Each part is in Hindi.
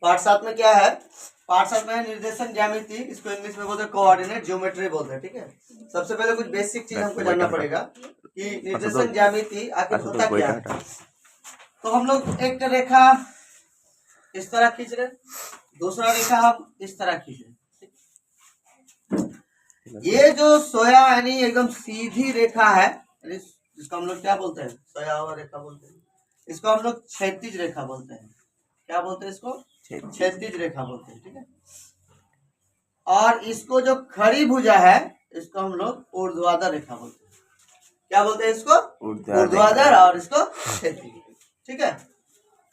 पार्ट 7 में क्या है, पार्ट 7 में है निर्देशन ज्यामिति, इसको इंग्लिश में बोलते हैं कोऑर्डिनेट ज्योमेट्री बोलते हैं। ठीक है, सबसे पहले कुछ बेसिक चीज हमको जानना पड़ेगा कि निर्देशन ज्यामिति आखिर होता क्या है। तो हम लोग एक रेखा इस तरह खींच रहे, दूसरा रेखा हम इस तरह खींच रहे। ये जो सोया यानी एकदम सीधी रेखा है, जिसको हम लोग क्या बोलते हैं, सोया हुआ रेखा बोलते हैं। इसको हम लोग क्षैतिज रेखा बोलते हैं। क्या बोलते हैं इसको? क्षैतिज रेखा बोलते हैं। ठीक है, और इसको जो खड़ी भुजा है इसको हम लोग ऊर्ध्वाधर रेखा बोलते हैं। क्या बोलते हैं इसको? ऊर्ध्वाधर, और इसको क्षैतिज। ठीक है,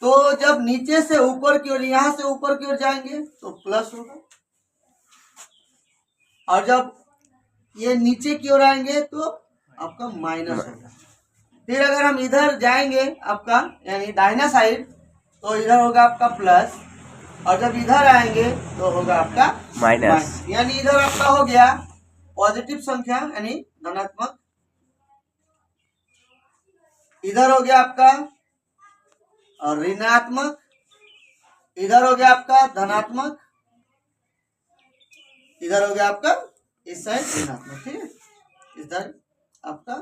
तो जब नीचे से ऊपर की ओर, यहां से ऊपर की ओर जाएंगे तो प्लस होगा, और जब ये नीचे की ओर आएंगे तो आपका माइनस होगा। फिर अगर हम इधर जाएंगे आपका यानी दाहिना साइड, तो इधर होगा आपका प्लस, और जब इधर आएंगे तो होगा आपका माइनस। यानी इधर आपका हो गया पॉजिटिव संख्या यानी धनात्मक, इधर हो गया आपका ऋणात्मक, इधर हो गया आपका धनात्मक, इधर हो गया आपका इस साइड ऋणात्मक। ठीक है, इधर आपका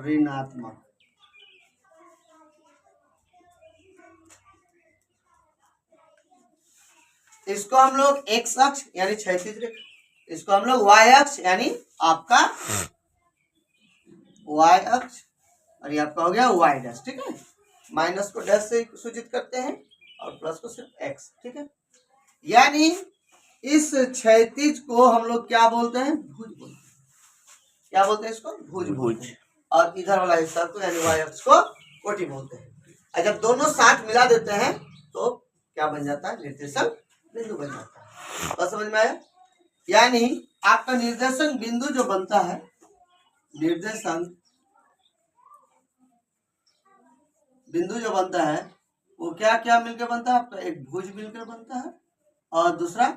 ऋणात्मक। इसको हम लोग एक्स अक्ष यानी क्षैतिज रेखा, इसको हम लोग वाई अक्ष यानी आपका वाई अक्ष, और ये आपका हो गया वाई डैश। ठीक है, माइनस को डैश से सूचित करते हैं और प्लस को सिर्फ एक्स। ठीक है, यानी इस क्षैतिज को हम लोग क्या बोलते हैं? भुज बोलते हैं। क्या बोलते हैं इसको? भुज बोलते हैं। और इधर वाला हिस्सा को यानी वाई अक्ष को कोटि बोलते हैं। और जब दोनों साथ मिला देते हैं तो क्या बन जाता है? निर्देशक बिंदु बन जाता है। बस समझ में आया? यानी आपका निर्देशक बिंदु जो बनता है, निर्देशक बिंदु जो बनता है वो क्या क्या मिलकर बनता है आपका? एक भुज मिलकर बनता है और दूसरा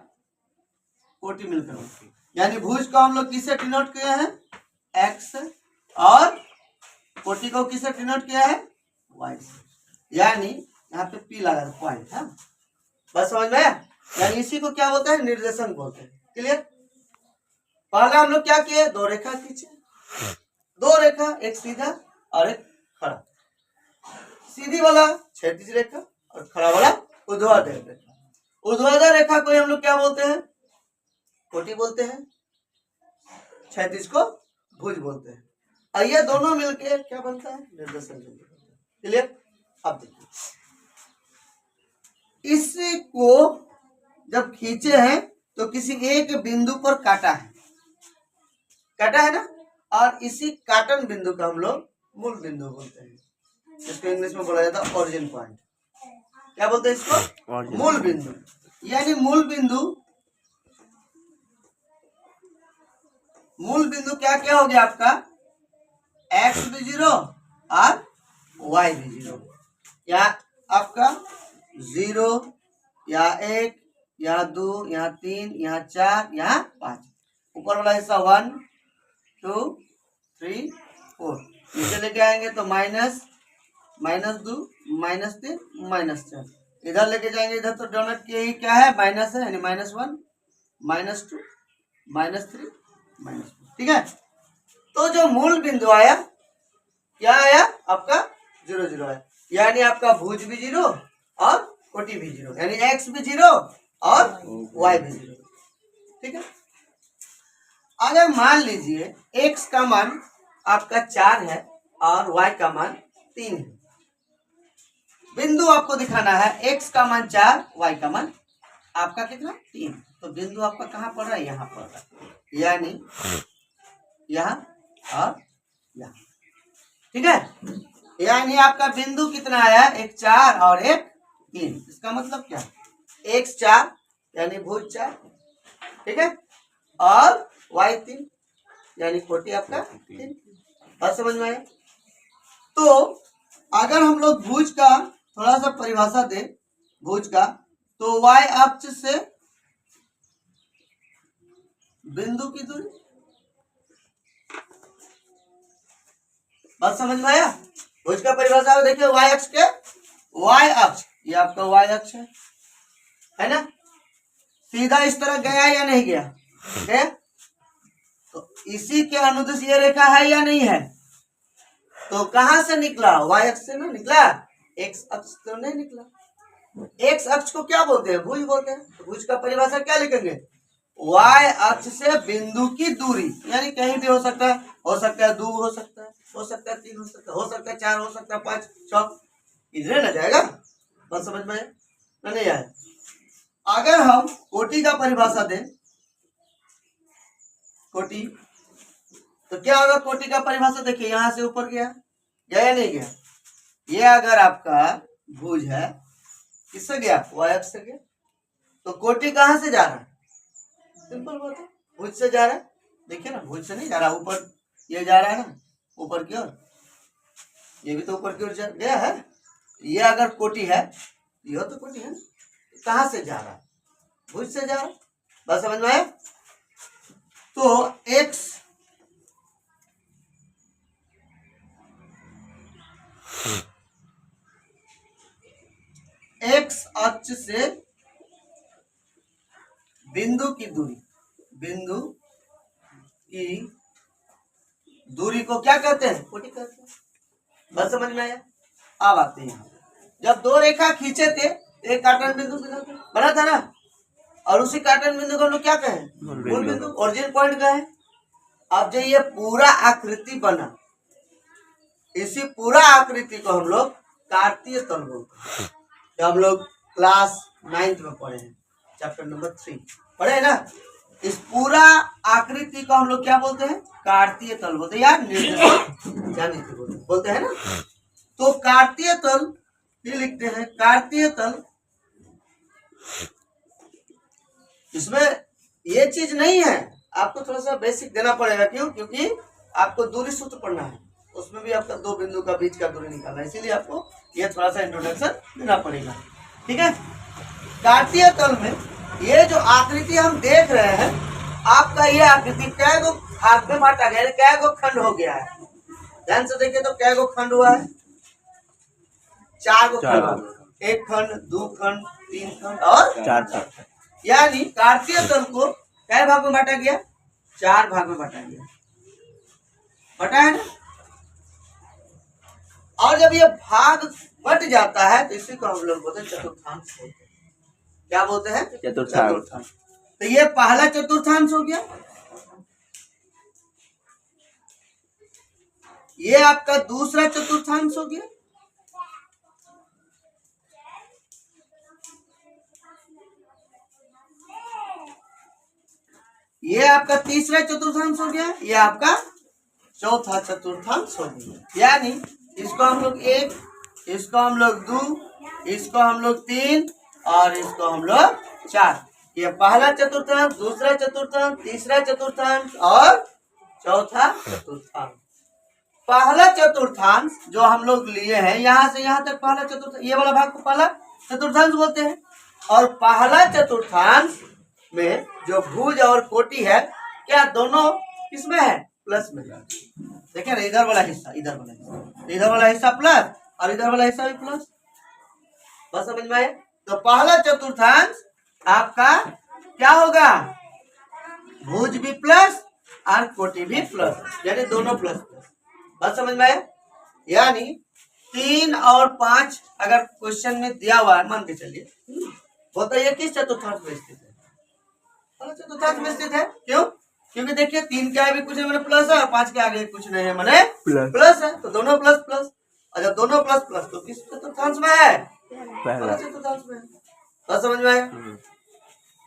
कोटि मिलकर बनता है। यानी भुज को हम लोग किससे डिनोट किया है? एक्स, और कोटि को किससे डिनोट किया है? वाई से। यानी यहाँ पे पी लगा पॉइंट है। बस समझ में आया? यानी इसी को क्या बोलते हैं? निर्देशक बोलते हैं। क्लियर? पहला हम लोग क्या किए? दो रेखा खींचे, दो रेखा, एक सीधा और एक खड़ा। सीधी वाला क्षैतिज रेखा और खड़ा वाला ऊर्ध्वाधर रेखा। ऊर्ध्वाधर रेखा को हम लोग क्या बोलते हैं? कोटि बोलते हैं, क्षैतिज को भुज बोलते हैं। और ये दोनों मिलके क्या बनता है? निर्देशक बिंदु। क्लियर? अब देखिए, इसको जब खींचे हैं तो किसी एक बिंदु पर काटा है, काटा है ना, और इसी काटन बिंदु का हम लोग मूल बिंदु बोलते हैं। इसको इंग्लिश में बोला जाता है ओरिजिन पॉइंट। क्या बोलते हैं इसको? मूल बिंदु। यानी मूल बिंदु, मूल बिंदु क्या क्या हो गया आपका? एक्स भी 0 और वाई भी 0। या आपका 0, या 1, यहाँ 2, यहाँ 3, यहाँ 4, यहाँ 5। ऊपर वाला हिस्सा 1, 2, 3, 4। नीचे लेके आएंगे तो माइनस, -2, -3, -4। इधर लेके जाएंगे, इधर तो डोनट के ही क्या है? माइनस है, यानी -1, -2, -3, -4। ठीक है, तो जो मूल बिंदु आया क्या आया आपका? 0, 0 आया। यानी आपका भुज भी 0 और कोटि भी 0, यानी एक्स भी 0 और वाई भी 0। ठीक है, अगर मान लीजिए एक्स का मान आपका 4 है और वाई का मान 3 है। बिंदु आपको दिखाना है, एक्स का मान 4, वाई का मान आपका कितना? 3। तो बिंदु आपका कहाँ पड़ रहा है? यहाँ पड़ रहा है, यानी यहाँ और यहाँ। ठीक है, यानी आपका बिंदु कितना आया? एक 4 और एक 3। इसका मतलब क्या? एक्स 4 यानी भुज 4, ठीक है, और वाई 3 यानी कोटि आपका 3। बात समझ में आया? तो अगर हम लोग भुज का थोड़ा सा परिभाषा दें, भुज का, तो वाई अक्ष से बिंदु की दूरी। बात समझ में आया? भुज का परिभाषा देखिए, वाई अक्ष के, वाई अक्ष ये आपका वाई अक्ष है, है ना, सीधा इस तरह गया या नहीं गया, है? तो इसी के अनुदिश ये रेखा है या नहीं है? तो कहां से निकला? वाई अक्ष से ना निकला, एक्स अक्ष तो नहीं निकला। एक्स अक्ष को क्या बोलते हैं? भुज बोलते हैं। तो भुज का परिभाषा क्या लिखेंगे? वाई अक्ष से बिंदु की दूरी, यानी कहीं भी हो सकता है, 2 हो सकता है, 3 हो सकता है, 4 हो सकता है, 5 6, इधर ना जाएगा। बात समझ में नहीं आया? अगर हम कोटि का परिभाषा दें, कोटि, तो क्या होगा? कोटि का परिभाषा देखिए, यहां से ऊपर गया या नहीं गया? ये अगर आपका भुज है, किससे गया? वाई अक्ष से गया। तो कोटि कहां से जा रहा है? सिंपल बात है, भुज से जा रहा है। देखिए ना, भुज से नहीं जा रहा, ऊपर ये जा रहा है ना, ऊपर की ओर, ये भी तो ऊपर की ओर गया है। ये अगर कोटि है, ये तो कोटि है, कहां से जा रहा है? भुज से जा रहा है। बस समझ में आया? तो एक्स अक्ष से बिंदु की दूरी को क्या कहते हैं? कोटि कहते हैं। बस समझ में आया? अब आते हैं, जब दो रेखा खींचे थे, एक काटन बिंदु बना था ना, और उसी काटन बिंदु को हम लोग क्या कहें? मूल बिंदु, ओरिजिन पॉइंट कहें। अब जो ये पूरा आकृति बना, इसी पूरा आकृति को हम लोग कार्तीय तल बोलते हैं। जो हम लोग क्लास 9th में पढ़े हैं, चैप्टर नंबर 3 पढ़े है ना। इस पूरा आकृति को हम लोग क्या बोलते हैं? कार्तीय तल बोलते हैं, या ज्यामिति बोलते हैं ना। तो कार्तीय तल ये लिखते हैं, कार्तीय तल। इसमें ये चीज नहीं है, आपको थोड़ा सा बेसिक देना पड़ेगा। क्यों? क्योंकि आपको दूरी सूत्र पढ़ना है, उसमें भी आपका दो बिंदु का बीच का दूरी निकालना है, इसीलिए आपको ये थोड़ा सा इंट्रोडक्शन देना पड़ेगा। ठीक है। कार्तीय तल में ये जो आकृति हम देख रहे हैं, आपका ये आकृति कै गो भाग में बांटा गया है, कै गो खंड हो गया है? ध्यान से देखिए तो कै गो खंड हुआ है? 4 गो खंड। 1 खंड, 2 खंड, 3 खंड और 4 खंड। यानी कार्तीय तल को कै भाग में बांटा गया? 4 भाग में बांटा गया, बटा है ना। और जब ये भाग बट जाता है तो इसी को हम लोग बोलते हैं चतुर्थांश बोलते हैं। क्या बोलते हैं? चतुर्थांश। तो ये पहला चतुर्थांश हो गया, ये आपका दूसरा चतुर्थांश हो गया, ये आपका तीसरा चतुर्थांश हो गया, ये आपका चौथा चतुर्थांश हो गया। यानी इसको हम लोग 1, इसको हम लोग 2, इसको हम लोग 3 और इसको हम लोग 4। ये पहला चतुर्थांश, दूसरा चतुर्थांश, तीसरा चतुर्थांश और चौथा चतुर्थांश। पहला चतुर्थांश जो हम लोग लिए हैं, यहां से यहां तक पहला चतुर्थांश, ये वाला भाग को पहला चतुर्थांश बोलते हैं। और पहला चतुर्थांश में जो भुज और कोटि है, क्या दोनों किसमें है? प्लस में। देखिए ना, इधर वाला हिस्सा, इधर वाला हिस्सा प्लस और इधर वाला हिस्सा भी प्लस। बस समझ में आया? तो पहला चतुर्थांश आपका क्या होगा? भुज भी प्लस और कोटि भी प्लस, यानी दोनों प्लस प्लस। बस समझ में आया? यानी 3 और 5 अगर क्वेश्चन में दिया हुआ है, मान के चलिए, बोलता है ये किस चतुर्थांश में स्थित है? चतुर्थांश में स्थित है। क्यों? क्योंकि देखिए 3 के आगे कुछ नहीं, मैंने प्लस है, और 5 के आगे कुछ नहीं है, मैंने प्लस है। तो दोनों प्लस प्लस, और जब दोनों प्लस प्लस तो किस चतुर्थांश में है? पहला चतुर्थांश में है। बस समझ में आया?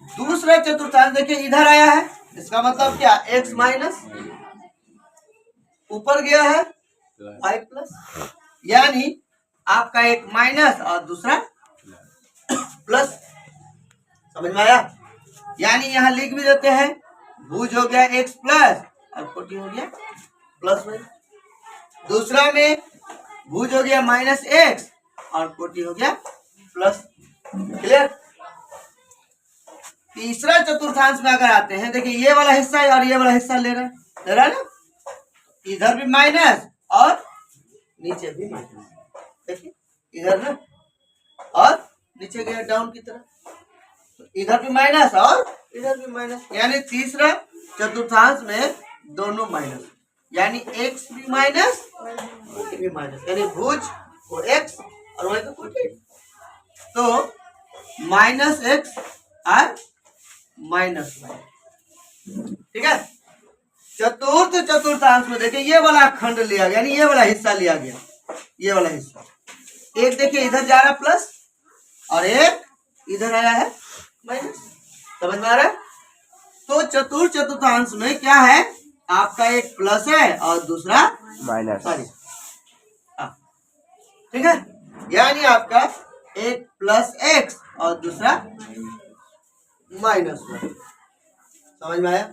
दूसरा चतुर्थांश देखिए इधर आया है, इसका मतलब क्या? x माइनस, ऊपर गया है 5 प्लस, यानी आपका एक माइनस और दूसरा प्लस। समझ में आया? यानी यहां लिख भी देते हैं, भुज हो गया x प्लस और कोटि हो गया प्लस वाई। दूसरा में भुज हो गया माइनस x और कोटि हो गया प्लस। क्लियर? तीसरा चतुर्थांश में अगर आते हैं, देखिए ये वाला हिस्सा है और ये वाला हिस्सा ले रहा है ना, इधर भी माइनस और नीचे भी माइनस। देखिए इधर ना, और नीचे गया डाउन की तरफ। इधर भी माइनस और इधर भी माइनस, यानी तीसरा चतुर्थांश में दोनों माइनस, यानी x भी माइनस y भी माइनस, यानी भुज को x और y को कोटि। तो माइनस एक्स और माइनस y, ठीक है। चतुर्थ चतुर्थांश में देखिए ये वाला खंड लिया गया, यानी ये वाला हिस्सा लिया गया, ये वाला हिस्सा। एक देखिए इधर जा रहा प्लस और एक इधर आया है माइनस, समझ में आ रहा है। तो चतुर्थ चतुर्थांश में क्या है, आपका एक प्लस है और दूसरा माइनस, सॉरी, ठीक है। यानी आपका एक प्लस एक्स और दूसरा माइनस वाई, समझ में आया।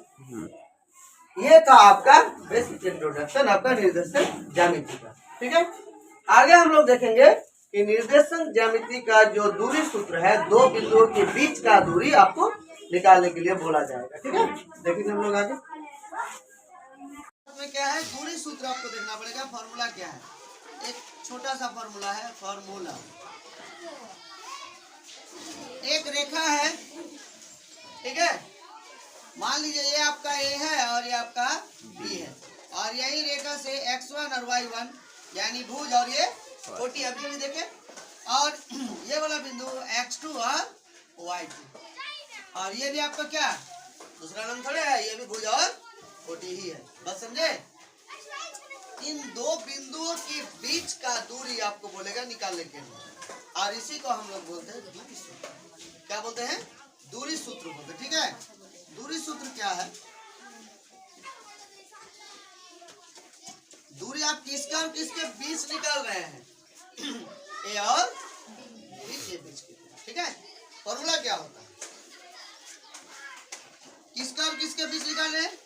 ये था आपका बेसिक इंट्रोडक्शन, आपका निर्देशन ज्यामिति का, ठीक है। आगे हम लोग देखेंगे कि निर्देशन ज्यामिति का जो दूरी सूत्र है, दो बिंदुओं के बीच का दूरी आपको निकालने के लिए बोला जाएगा, ठीक है। देखेंगे हम लोग आगे में क्या है, दूरी सूत्र आपको देखना पड़ेगा। फॉर्मूला क्या है, एक छोटा सा फॉर्मूला है। फॉर्मूला, एक रेखा है, ठीक है। मान लीजिए ये आपका ए है और ये आपका बी है, और यही रेखा से x1 और y1 यानी भुज और ये कोटि अभी भी देखे, और ये वाला बिंदु x2 और y2, और ये भी आपका क्या दूसरा नाम थोड़े है, ये भी भुज और कोटि ही है, बस समझे। इन दो बिंदुओं के बीच का दूरी आपको बोलेगा निकालने के लिए, और इसी को हम लोग बोलते हैं दूरी सूत्र। क्या बोलते हैं, दूरी सूत्र बोलते हैं, ठीक है। दूरी सूत्र क्या है, दूरी आप किसका और किसके बीच निकाल रहे हैं, ए और बी के बीच की, ठीक है। फॉर्मूला क्या होता है, किसका और किसके बीच निकाल रहे हैं,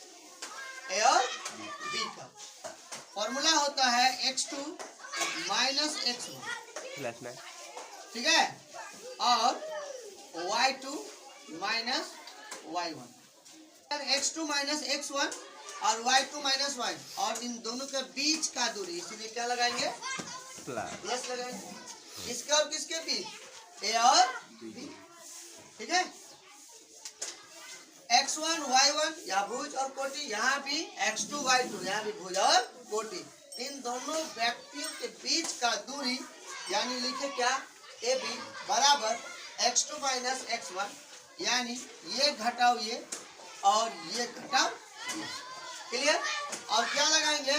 ए और बी का। फॉर्मूला होता है x2 माइनस x1, ठीक है, और y2 minus y1, x2 minus x1 और y2 माइनस y, और इन दोनों के बीच का दूरी, इसीलिए क्या लगाएंगे, प्लस लगाएंगे। इसका और किसके बीच, ए और बी, ठीक है। x1 y1 या भुज और कोटि, यहाँ भी x2 y2 यहाँ भी भुज और कोटि, इन दोनों व्यक्तियों के बीच का दूरी, यानी लिखे क्या, ए बी बराबर x2 माइनस x1, यानी ये घटाओ ये और ये घटाओ ये, क्लियर। और क्या लगाएंगे,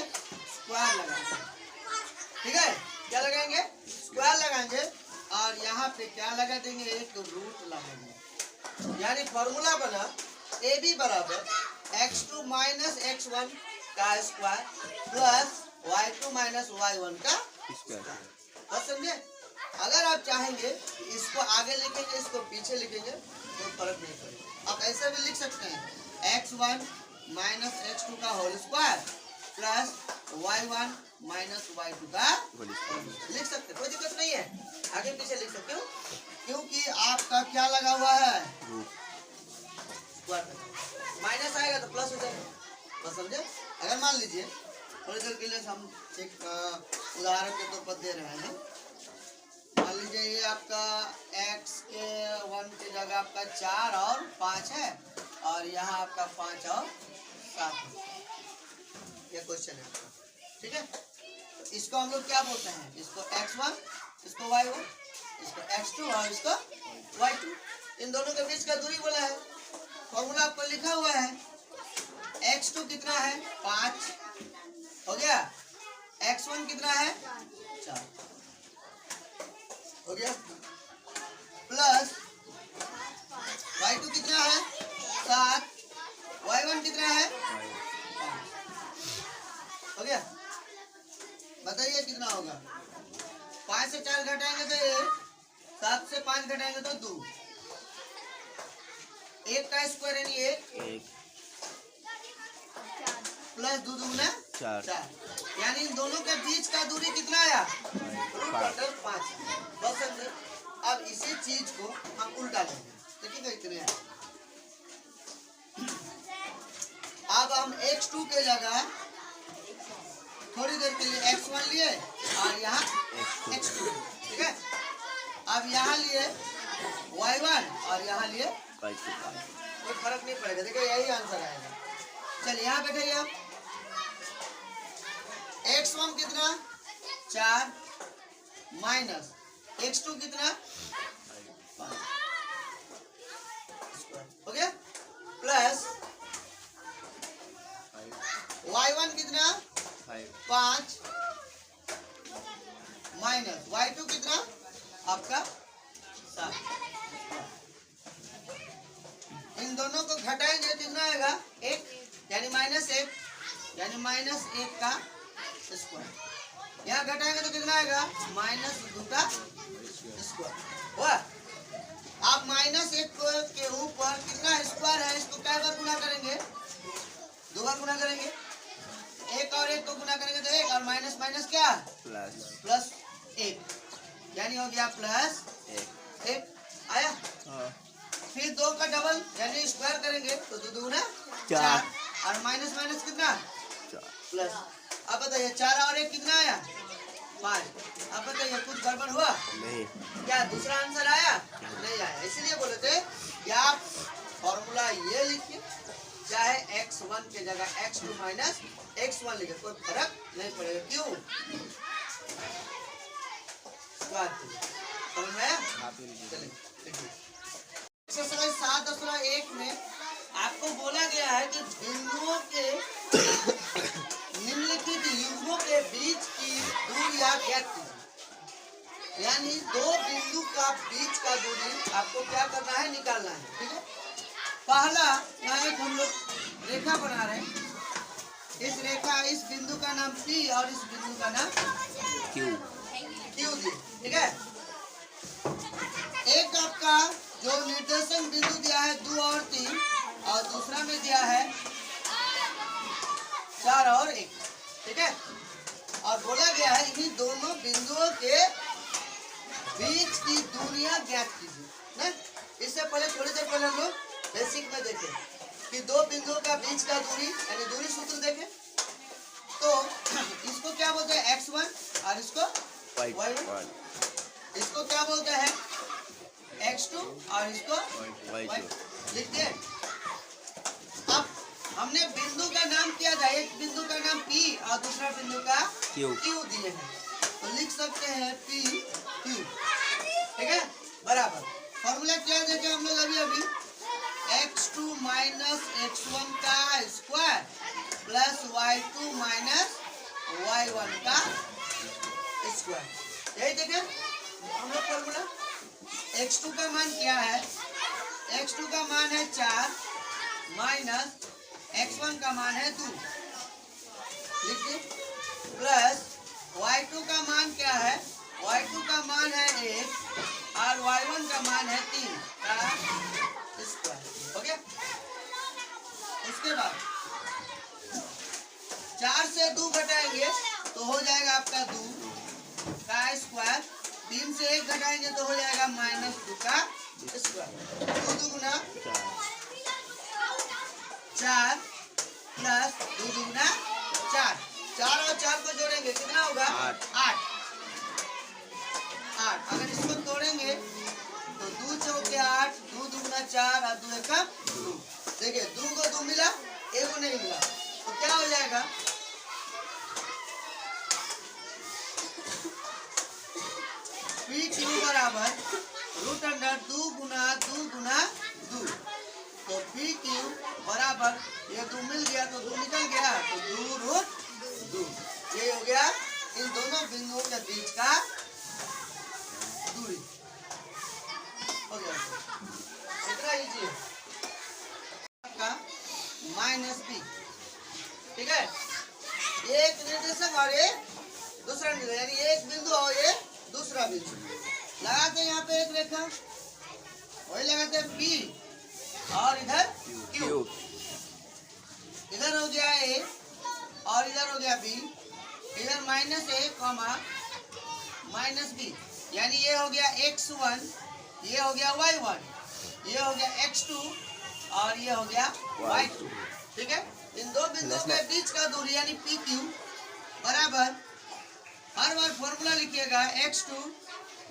स्क्वायर लगाएंगे, ठीक है। क्या लगाएंगे, स्क्वायर लगाएंगे, और यहाँ पे क्या लगा देंगे, एक रूट लगाएंगे, यानी फॉर्मूला बना ए बी बराबर x2 माइनस x1 का square plus y2 minus y1 का स्क्वायर, बस समझे। अगर आप चाहेंगे इसको आगे लिखेंगे, इसको पीछे लिखेंगे, तो फर्क नहीं पड़ेगा। आप ऐसे भी लिख सकते हैं x1 माइनस x2 का whole square plus y1 minus y2 का लिख सकते, कोई दिक्कत नहीं है, आगे पीछे लिख सकते हो, क्योंकि आपका क्या लगा हुआ है, माइनस आएगा तो प्लस हो जाएगा, बस समझे। अगर मान लीजिए थोड़ी देर के लिए हम एक उदाहरण के तौर पर दे रहे हैं, मान लीजिए ये आपका x के 1 की जगह आपका 4 और 5 है, और यहाँ आपका 5 और 7 है, ये क्वेश्चन है आपका, ठीक है। तो इसको हम लोग क्या बोलते हैं, इसको x1, इसको y1, इसको x2 और इसको y2, इन दोनों के बीच का दूरी बोला है। फॉर्मूला आपको लिखा हुआ है, x2 कितना है 5 हो गया, x1 कितना है 4 हो गया, प्लस y2 कितना है 7, y1 कितना है 5, हो गया। बताइए कितना होगा, 5 से 4 घटाएंगे तो 1, 7 से 5 घटाएंगे तो 2, 1 का स्क्वायर यानी 1 प्लस 2 दूना 4, यानी इन दोनों के बीच का दूरी कितना आया, √5, बस समझे। अब इसी चीज को हम उल्टा लेंगे, देखिएगा इतने हैं। अब हम x2 के जगह थोड़ी देर के लिए x1 लिए और यहाँ x2, ठीक है। अब यहाँ लिए y1 और यहाँ लिए कोई फर्क नहीं पड़ेगा। देखिए यही आंसर आएगा। चलिए यहाँ बैठे आप। x1 कितना 4 माइनस x2 कितना 5 हो गया प्लस y1 कितना 5 माइनस y2 कितना आपका 7। इन दोनों को घटाएंगे कितना आएगा 1 यानी -1 यानी -1 का स्क्वायर। यहाँ घटाएंगे तो कितना आएगा -2 का स्क्वायर हुआ। आप -1 के ऊपर कितना स्क्वायर है इसको क्या बार गुना करेंगे 2 बार गुना करेंगे। 1 और 1 को गुना करेंगे तो 1 और माइनस माइनस क्या प्लस 1 यानी हो गया प्लस 1 आया। फिर 2 का डबल यानी स्क्वायर करेंगे तो 2 दूना 4 और माइनस माइनस कितना प्लस। अब बताइए 4 और 1 कितना आया 5। अब बताइए कुछ गड़बड़ हुआ नहीं, क्या दूसरा आंसर आया नहीं आया। इसलिए बोले थे या आप फॉर्मूला ये लिखिए चाहे x1 के जगह x2 माइनस x1 लिखे कोई फर्क नहीं पड़ेगा। क्यों समझ में आया। एक्सरसाइज 7.1 में आपको बोला गया है कि बिंदुओं के निम्नलिखित युग्मों के बीच की दूरियां ज्ञात कीजिए। यानी 2 बिंदु का बीच का दूरी आपको क्या करना है निकालना है। ठीक है। पहला यहाँ एक हम लोग रेखा बना रहे हैं। इस रेखा इस बिंदु का नाम P और इस बिंदु का नाम Q दिए। ठीक है। एक आपका जो निर्देशन बिंदु दिया है 2 और 3 और दूसरा में दिया है 4 और 1। ठीक है। और बोला गया है इन्हीं दोनों बिंदुओं के बीच की दूरियां ज्ञात कीजिए ना। इससे पहले थोड़ी देर पहले हम लोग बेसिक में देखे कि 2 बिंदुओं का बीच का दूरी यानी दूरी सूत्र देखे तो इसको क्या बोलते हैं x1 और इसको y1। इसको क्या बोलते हैं x2 और इसको y2 लिखते हैं। अब हमने बिंदु का नाम किया था, एक बिंदु का नाम P और दूसरा बिंदु का Q दिए हैं तो लिख सकते हैं P Q। ठीक है। बराबर फॉर्मूला क्या देखे हम लोग अभी x2 माइनस x1 का square plus y2 minus y1 का स्क्वायर। यही देखे हम लोग फॉर्मूला। x2 का मान क्या है x2 का मान है 4 माइनस x1 का मान है 2 लिखिए प्लस y2 का मान क्या है y2 का मान है 1 और y1 का मान है 3 का स्क्वायर। हो गया। उसके बाद 4 से 2 घटाएंगे तो हो जाएगा आपका 2 का स्क्वायर। 3 से 1 घटाएंगे तो हो जाएगा -2 का स्क्वायर। 2 दुगुना 4 प्लस 2 दुगुना 4। 4 और 4 को जोड़ेंगे कितना होगा 8। अगर इसको तोड़ेंगे तो 2 चौके 8 2 दुगुना 4 और 2 एकम 2। देखिए 2 को 2 मिला 1 को नहीं मिला तो क्या हो जाएगा PQ बराबर √2 गुना 2 गुना 2। तो PQ बराबर ये 2 मिल गया तो 2 निकल गया तो 2√2। ये हो गया इन दोनों बिंदुओं के बीच का दूरी। हो गया इतना इजी का -b। ठीक है। एक निर्देशक और ये दूसरा निर्देशक यानी एक बिंदु और ये दूसरा बिंदु लगाते हैं। यहाँ पे एक रेखा वही लगाते हैं P और इधर Q। इधर हो गया A और इधर हो गया B। इधर -a -b यानी ये हो गया x1 ये हो गया y1 ये हो गया x2 और ये हो गया y2। ठीक है। इन दो बिंदुओं के बीच का दूरी यानी PQ बराबर हर बार फॉर्मूला लिखिएगा x2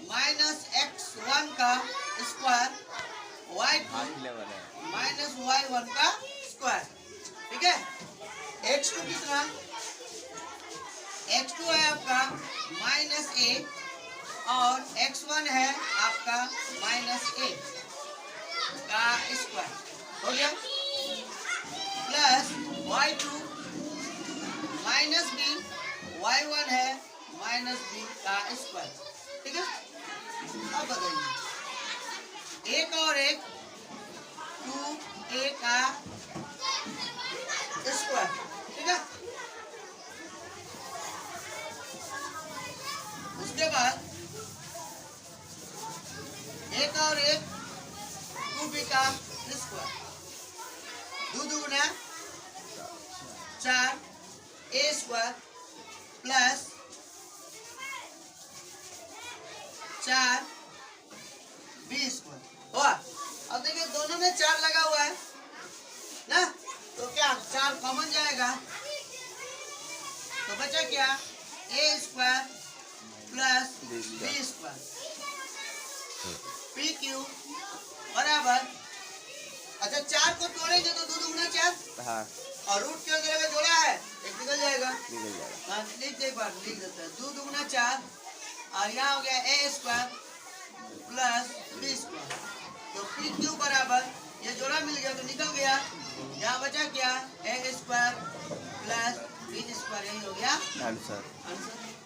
माइनस x1 का स्क्वायर। और x1 है आपका -a का स्क्वायर हो गया, प्लस y2 -b, y1 है -b का स्क्वायर। ठीक है, अब बताइए एक और एक 2a का स्क्वायर। ठीक है, उसके बाद एक और एक 2b का स्क्वायर, दो दूना 4 a square plus 4 b square हुआ। अब देखिए दोनों में 4 लगा हुआ है ना, तो क्या 4 कॉमन जाएगा, तो बचा क्या a square plus b square P Q बराबर। अच्छा 4 को तोड़ेंगे तो 2 दूना 4, हाँ और रूट के जगह जोड़ा है एक निकल जाएगा। निकल जाएगा। हाँ लिख दे, एक बार लिख देते हैं 2 दूना 4 और यहाँ हो गया a square plus b square, तो पी क्यू बराबर ये जोड़ा मिल गया तो निकल गया, यहाँ बचा क्या a square plus b square, यही हो गया आंसर। आंसर।